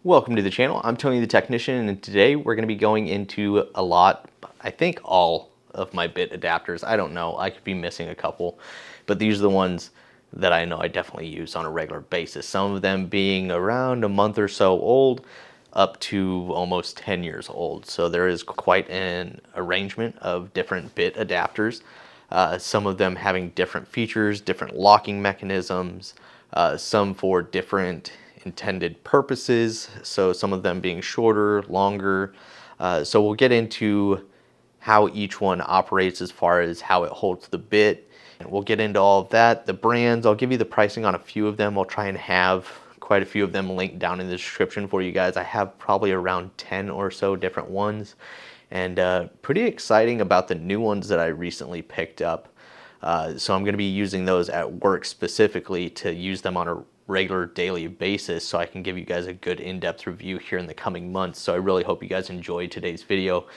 Welcome to the channel. I'm Tony the Technician, and today we're going to be going into I think all of my bit adapters. I don't know, I could be missing a couple, but these are the ones that I know I definitely use on a regular basis. Some of them being around a month or so old, up to almost 10 years old. So there is quite an arrangement of different bit adapters. Some of them having different features, different locking mechanisms, some for different intended purposes, so some of them being shorter, longer. So we'll get into how each one operates as far as how it holds the bit. And we'll get into all of that, the brands. I'll give you the pricing on a few of them. I'll try and have quite a few of them linked down in the description for you guys. I have probably around 10 or so different ones, and pretty exciting about the new ones that I recently picked up. So I'm going to be using those at work specifically to use them on a regular daily basis, so I can give you guys a good in-depth review here in the coming months. So I really hope you guys enjoyed today's video,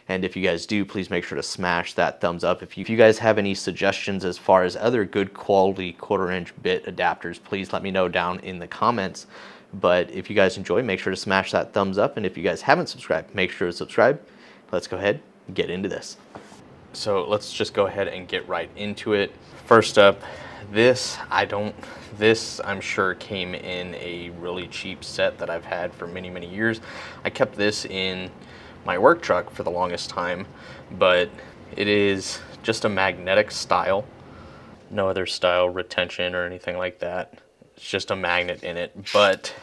and if you guys do, please make sure to smash that thumbs up. If you guys have any suggestions as far as other good quality 1/4-inch bit adapters, please let me know down in the comments. But if you guys enjoy, make sure to smash that thumbs up, and if you guys haven't subscribed, make sure to subscribe. Let's go ahead and get into this. So let's just go ahead and get right into it. First up, this I'm sure came in a really cheap set that I've had for many years. I kept this in my work truck for the longest time, but it is just a magnetic style. No other style retention or anything like that. It's just a magnet in it, but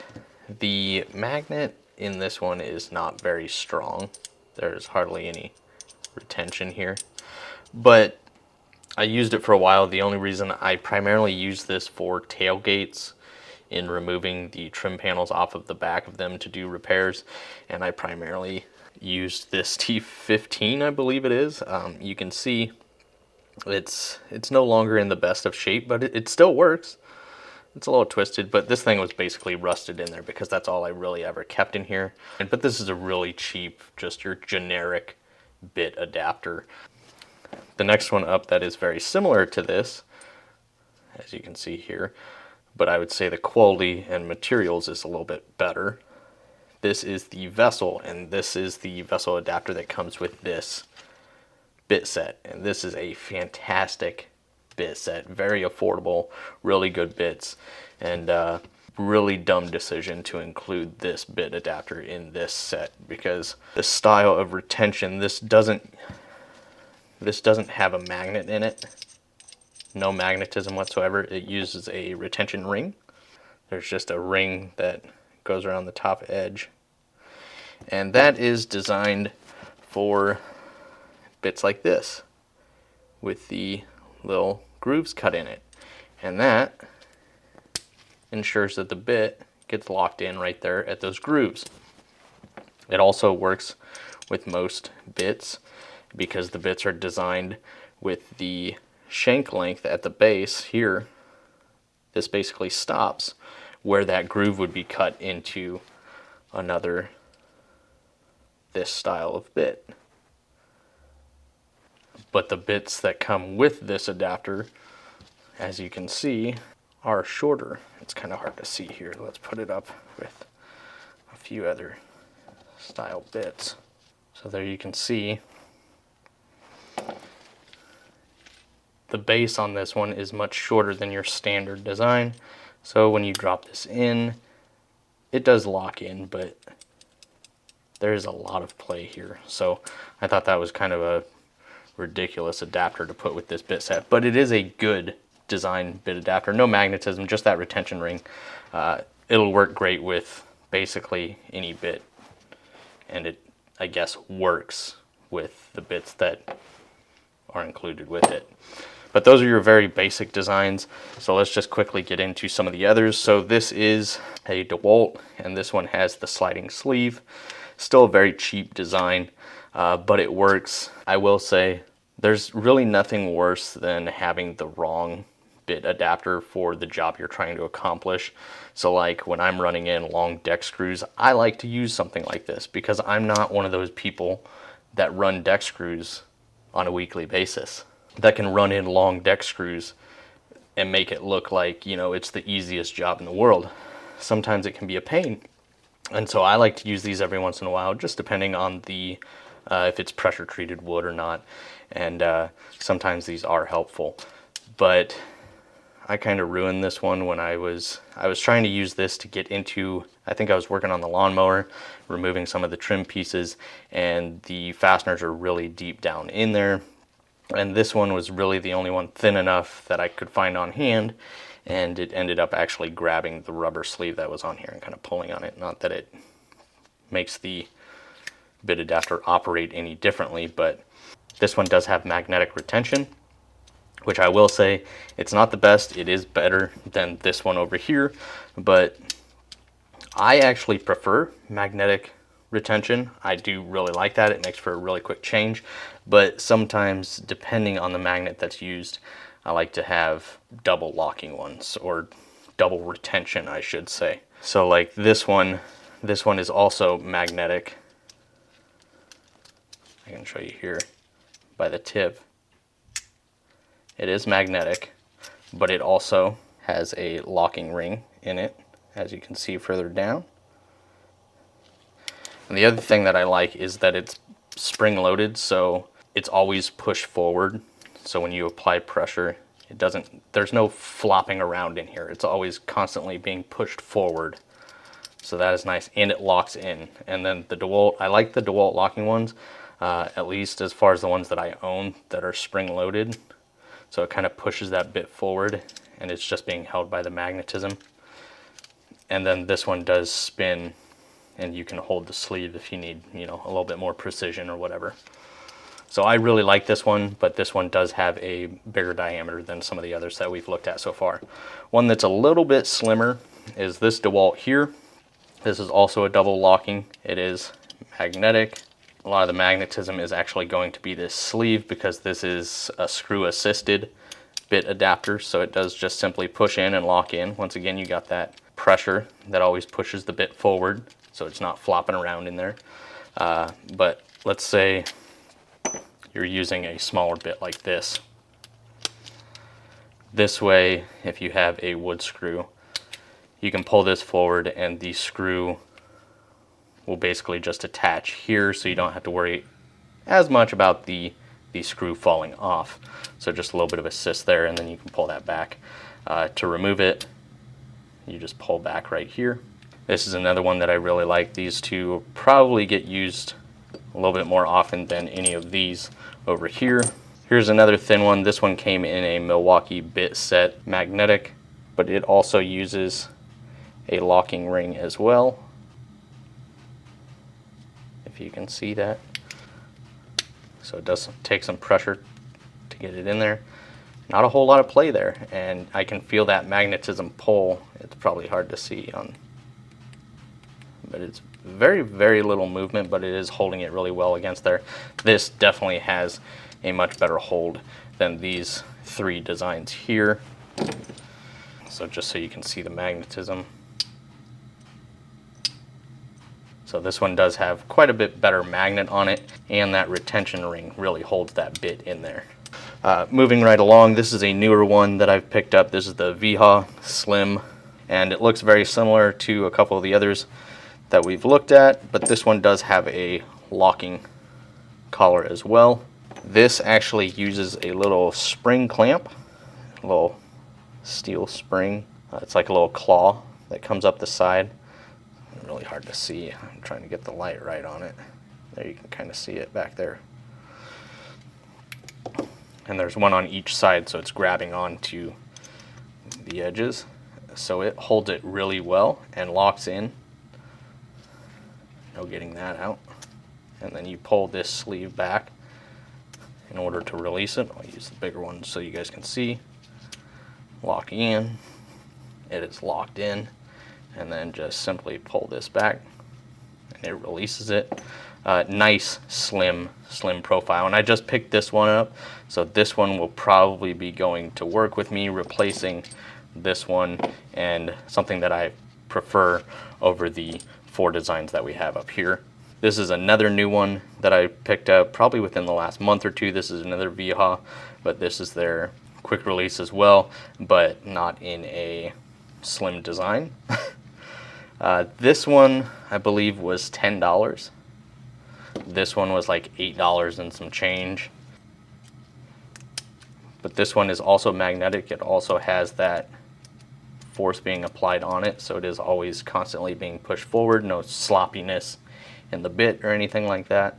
the magnet in this one is not very strong. There's hardly any retention here, but I used it for a while. The only reason I primarily use this for tailgates, in removing the trim panels off of the back of them to do repairs, and I primarily used this T15, I believe it is. You can see it's no longer in the best of shape, but it still works. It's a little twisted, but this thing was basically rusted in there because that's all I really ever kept in here. But this is a really cheap, just your generic bit adapter. The next one up that is very similar to this, as you can see here, but I would say the quality and materials is a little bit better. This is the Vessel, and this is the Vessel adapter that comes with this bit set. And this is a fantastic bit set, very affordable, really good bits, and really dumb decision to include this bit adapter in this set, because the style of retention, this doesn't have a magnet in it. No magnetism whatsoever. It uses a retention ring. There's just a ring that goes around the top edge, and that is designed for bits like this with the little grooves cut in it, and that ensures that the bit gets locked in right there at those grooves. It also works with most bits because the bits are designed with the shank length at the base here. This basically stops where that groove would be cut into another this style of bit. But the bits that come with this adapter, as you can see, are shorter. It's kind of hard to see here. Let's put it up with a few other style bits. So there you can see the base on this one is much shorter than your standard design. So when you drop this in, it does lock in, but there's a lot of play here. So I thought that was kind of a ridiculous adapter to put with this bit set, but it is a good design bit adapter. No magnetism, just that retention ring. It'll work great with basically any bit, and it, I guess, works with the bits that are included with it. But those are your very basic designs. So let's just quickly get into some of the others. So this is a DeWalt, and this one has the sliding sleeve. Still a very cheap design, but it works. I will say there's really nothing worse than having the wrong bit adapter for the job you're trying to accomplish. So like when I'm running in long deck screws, I like to use something like this because I'm not one of those people that run deck screws on a weekly basis, that can run in long deck screws and make it look like, you know, it's the easiest job in the world. Sometimes it can be a pain. And so I like to use these every once in a while, just depending on the if it's pressure treated wood or not. And sometimes these are helpful. But I kind of ruined this one when I was trying to use this to get into, I think I was working on the lawnmower, removing some of the trim pieces, and the fasteners are really deep down in there. And this one was really the only one thin enough that I could find on hand, and it ended up actually grabbing the rubber sleeve that was on here and kind of pulling on it. Not that it makes the bit adapter operate any differently, but this one does have magnetic retention, which I will say, it's not the best. It is better than this one over here, but I actually prefer magnetic retention. I do really like that. It makes for a really quick change, but sometimes depending on the magnet that's used, I like to have double locking ones, or double retention, I should say. So like this one is also magnetic. I can show you here by the tip. It is magnetic, but it also has a locking ring in it, as you can see further down. And the other thing that I like is that it's spring loaded, so it's always pushed forward. So when you apply pressure, there's no flopping around in here. It's always constantly being pushed forward. So that is nice, and it locks in. And then the DeWalt, I like the DeWalt locking ones, at least as far as the ones that I own that are spring loaded. So it kind of pushes that bit forward, and it's just being held by the magnetism. And then this one does spin, and you can hold the sleeve if you need, you know, a little bit more precision or whatever. So I really like this one, but this one does have a bigger diameter than some of the others that we've looked at so far. One that's a little bit slimmer is this DeWalt here. This is also a double locking. It is magnetic. A lot of the magnetism is actually going to be this sleeve, because this is a screw assisted bit adapter, so it does just simply push in and lock in. Once again, you got that pressure that always pushes the bit forward, so it's not flopping around in there. But let's say you're using a smaller bit like this. This way, if you have a wood screw, you can pull this forward and the screw will basically just attach here, so you don't have to worry as much about the screw falling off. So just a little bit of assist there, and then you can pull that back. To remove it, you just pull back right here. This is another one that I really like. These two probably get used a little bit more often than any of these over here. Here's another thin one. This one came in a Milwaukee bit set magnetic, but it also uses a locking ring as well, if you can see that. So it does take some pressure to get it in there. Not a whole lot of play there, and I can feel that magnetism pull. It's probably hard to see but it's very, very little movement, but it is holding it really well against there. This definitely has a much better hold than these three designs here. So just so you can see the magnetism. So this one does have quite a bit better magnet on it, and that retention ring really holds that bit in there. Moving right along, this is a newer one that I've picked up. This is the VHA Slim, and it looks very similar to a couple of the others that we've looked at, but this one does have a locking collar as well. This actually uses a little spring clamp, a little steel spring. It's like a little claw that comes up the side. Really hard to see. I'm trying to get the light right on it. There, you can kind of see it back there. And there's one on each side, so it's grabbing onto the edges. So it holds it really well and locks in. No getting that out. And then you pull this sleeve back in order to release it. I'll use the bigger one so you guys can see. Lock in. It is locked in. And then just simply pull this back and it releases it. Nice slim profile, and I just picked this one up, so this one will probably be going to work with me, replacing this one and something that I prefer over the four designs that we have up here. This is another new one that I picked up probably within the last month or two. This is another VHA, but this is their quick release as well, but not in a slim design. This one, I believe, was $10. This one was like $8 and some change. But this one is also magnetic. It also has that force being applied on it, so it is always constantly being pushed forward. No sloppiness in the bit or anything like that.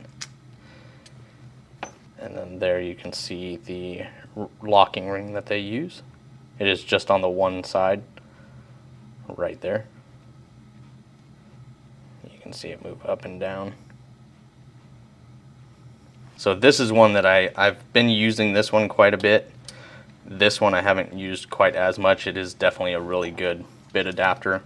And then there you can see the locking ring that they use. It is just on the one side, right there. You can see it move up and down. So this is one that I've been using this one quite a bit. This one I haven't used quite as much. It is definitely a really good bit adapter.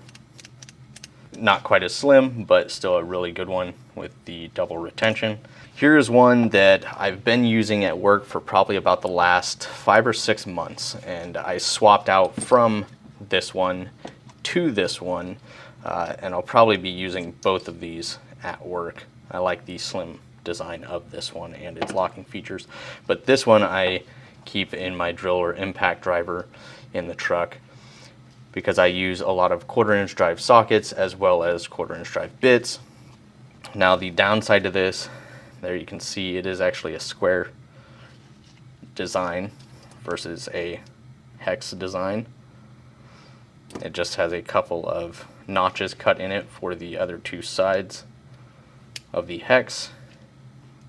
Not quite as slim, but still a really good one with the double retention. Here's one that I've been using at work for probably about the last 5 or 6 months, and I swapped out from this one to this one, and I'll probably be using both of these at work. I like the slim design of this one and its locking features, but this one I keep in my drill or impact driver in the truck because I use a lot of 1/4-inch drive sockets as well as 1/4-inch drive bits. Now the downside to this, there you can see it is actually a square design versus a hex design. It just has a couple of notches cut in it for the other 2 sides of the hex.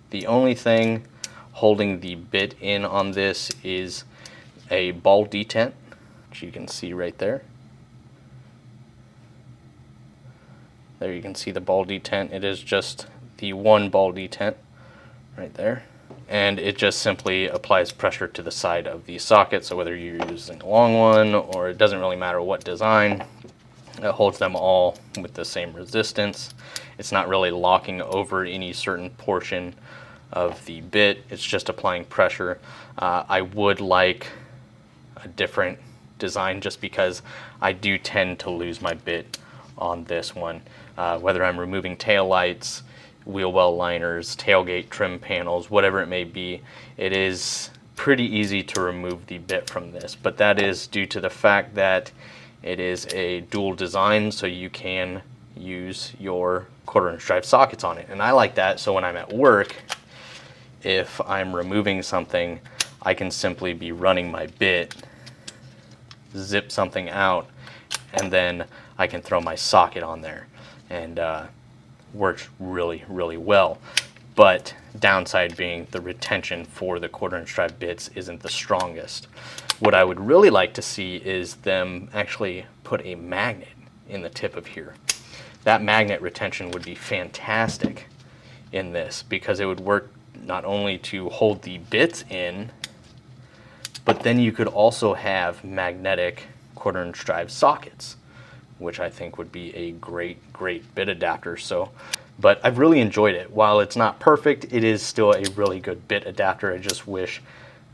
The only thing holding the bit in on this is a ball detent, which you can see right there. There you can see the ball detent. It is just the one ball detent right there. And it just simply applies pressure to the side of the socket. So whether you're using a long one or it doesn't really matter what design, it holds them all with the same resistance. It's not really locking over any certain portion of the bit. It's just applying pressure. I would like a different design just because I do tend to lose my bit on this one. Whether I'm removing tail lights, wheel well liners, tailgate trim panels, whatever it may be, it is pretty easy to remove the bit from this, but that is due to the fact that it is a dual design, so you can use your 1/4-inch drive sockets on it, and I like that. So when I'm at work, if I'm removing something, I can simply be running my bit, zip something out, and then I can throw my socket on there, and works really, really well. But downside being the retention for the 1/4-inch drive bits isn't the strongest. What I would really like to see is them actually put a magnet in the tip of here. That magnet retention would be fantastic in this because it would work not only to hold the bits in, but then you could also have magnetic 1/4-inch drive sockets, which I think would be a great, great bit adapter. So, but I've really enjoyed it. While it's not perfect, it is still a really good bit adapter. I just wish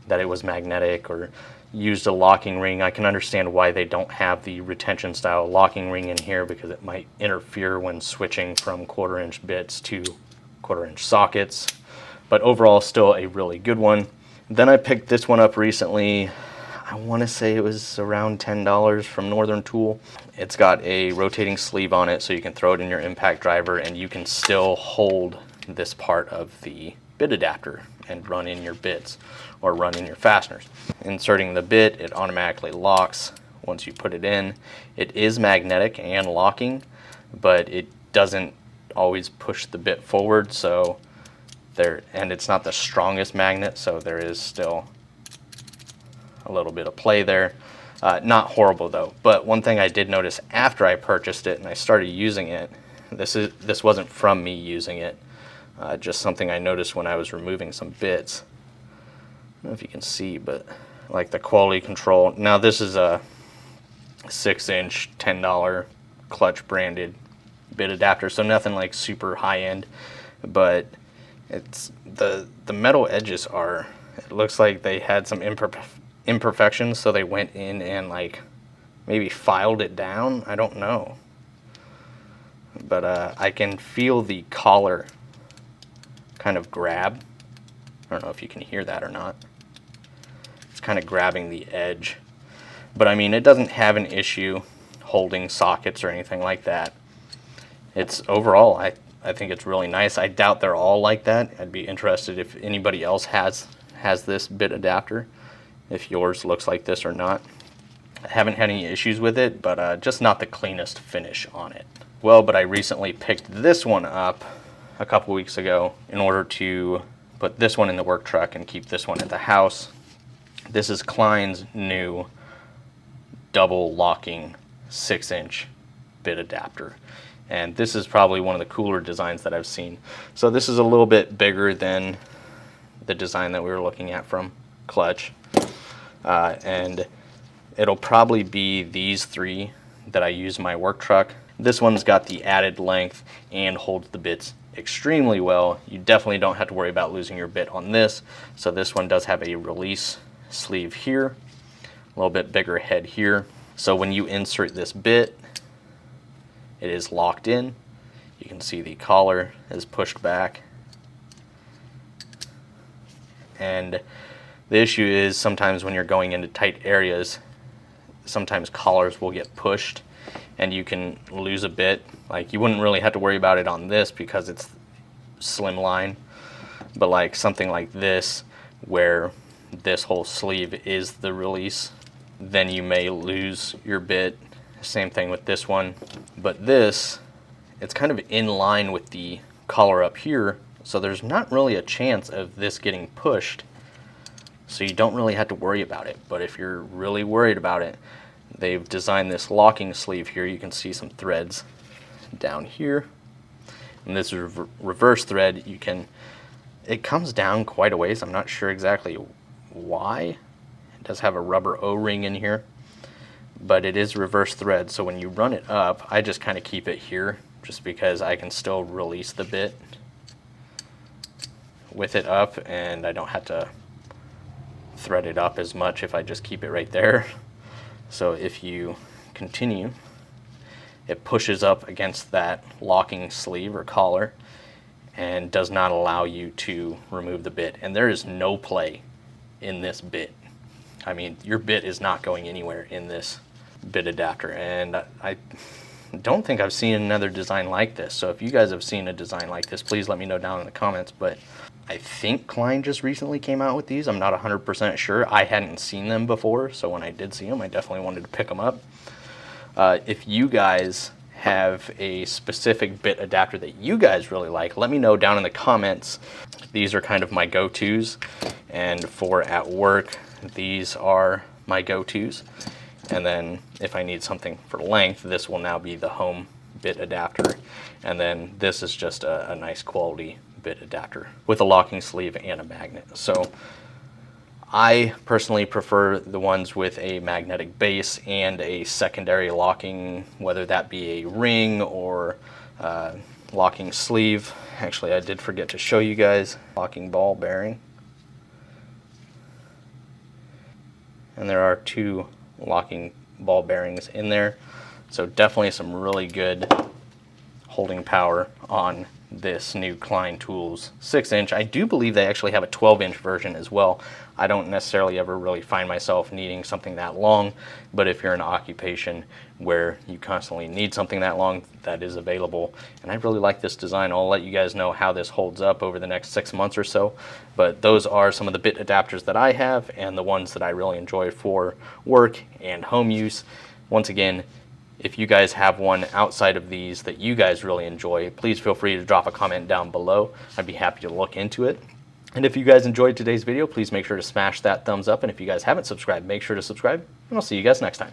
that it was magnetic or used a locking ring. I can understand why they don't have the retention style locking ring in here because it might interfere when switching from 1/4-inch bits to 1/4-inch sockets. But overall, still a really good one. Then I picked this one up recently. I want to say it was around $10 from Northern Tool. It's got a rotating sleeve on it, so you can throw it in your impact driver and you can still hold this part of the bit adapter and run in your bits or run in your fasteners. Inserting the bit, it automatically locks once you put it in. It is magnetic and locking, but it doesn't always push the bit forward, so and it's not the strongest magnet, so there is still a little bit of play there. Not horrible though, but one thing I did notice after I purchased it and I started using it, this wasn't from me using it, just something I noticed when I was removing some bits. I don't know if you can see, but like the quality control. Now this is a 6-inch, $10 Klutch branded bit adapter, so nothing like super high end, but it's the metal edges are, it looks like they had some imperfections, so they went in and like maybe filed it down. I don't know, but I can feel the collar kind of grab. I don't know if you can hear that or not. It's kind of grabbing the edge, but I mean, it doesn't have an issue holding sockets or anything like that. it's overall, I think it's really nice. I doubt they're all like that. I'd be interested if anybody else has this bit adapter, if yours looks like this or not. I haven't had any issues with it, but just not the cleanest finish on it. Well, but I recently picked this one up a couple weeks ago in order to put this one in the work truck and keep this one at the house. This is Klein's new double locking 6-inch bit adapter. And this is probably one of the cooler designs that I've seen. So this is a little bit bigger than the design that we were looking at from Klutch. And it'll probably be these three that I use in my work truck. This one's got the added length and holds the bits extremely well. You definitely don't have to worry about losing your bit on this. So this one does have a release sleeve here, a little bit bigger head here. So when you insert this bit, it is locked in. You can see the collar is pushed back. And the issue is sometimes when you're going into tight areas, sometimes collars will get pushed and you can lose a bit. Like, you wouldn't really have to worry about it on this because it's slimline, but like something like this where this whole sleeve is the release, then you may lose your bit. Same thing with this one, but this, it's kind of in line with the collar up here, so there's not really a chance of this getting pushed, so you don't really have to worry about it. But if you're really worried about it, they've designed this locking sleeve here. You can see some threads down here, and this is reverse thread. It comes down quite a ways. I'm not sure exactly why. It does have a rubber O-ring in here, but it is reverse thread, so when you run it up, I just kind of keep it here just because I can still release the bit with it up, and I don't have to thread it up as much if I just keep it right there. So if you continue, it pushes up against that locking sleeve or collar and does not allow you to remove the bit. And there is no play in this bit. I mean, your bit is not going anywhere in this bit adapter, and I don't think I've seen another design like this. So if you guys have seen a design like this, please let me know down in the comments. But I think Klein just recently came out with these. I'm not 100% sure. I hadn't seen them before, so when I did see them, I definitely wanted to pick them up. If you guys have a specific bit adapter that you guys really like, let me know down in the comments. These are kind of my go-tos, and for at work, these are my go-tos. And then if I need something for length, this will now be the home bit adapter. And then this is just a nice quality bit adapter with a locking sleeve and a magnet. So I personally prefer the ones with a magnetic base and a secondary locking, whether that be a ring or locking sleeve. Actually, I did forget to show you guys locking ball bearing. And there are two locking ball bearings in there, so definitely some really good holding power on this new Klein Tools 6-inch. I do believe they actually have a 12-inch version as well. I don't necessarily ever really find myself needing something that long, but if you're in an occupation where you constantly need something that long, that is available. And I really like this design. I'll let you guys know how this holds up over the next 6 months or so, but those are some of the bit adapters that I have and the ones that I really enjoy for work and home use. Once again, if you guys have one outside of these that you guys really enjoy, please feel free to drop a comment down below. I'd be happy to look into it. And if you guys enjoyed today's video, please make sure to smash that thumbs up. And if you guys haven't subscribed, make sure to subscribe. And I'll see you guys next time.